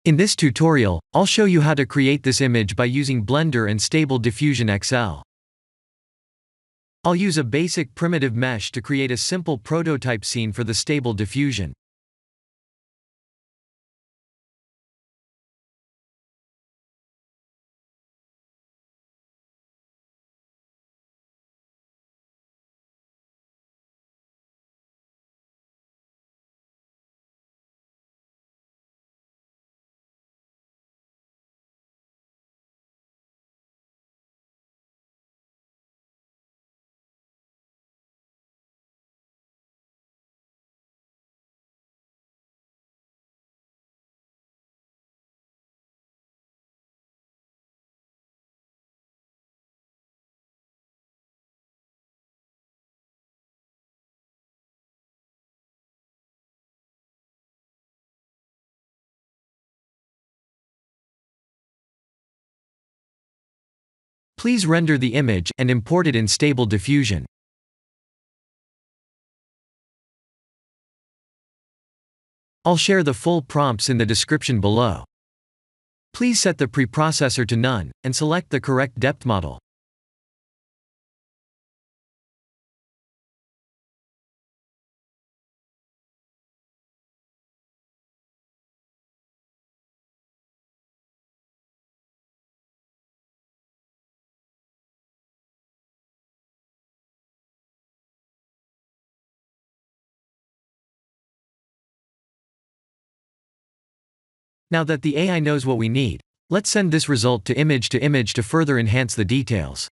In this tutorial, I'll show you how to create this image by using Blender and Stable Diffusion XL. I'll use a basic primitive mesh to create a simple prototype scene for the Stable Diffusion. Please render the image and import it in Stable Diffusion. I'll share the full prompts in the description below. Please set the preprocessor to none, and select the correct depth model. Now that the AI knows what we need, let's send this result to image to further enhance the details.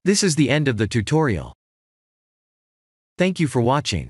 This is the end of the tutorial. Thank you for watching.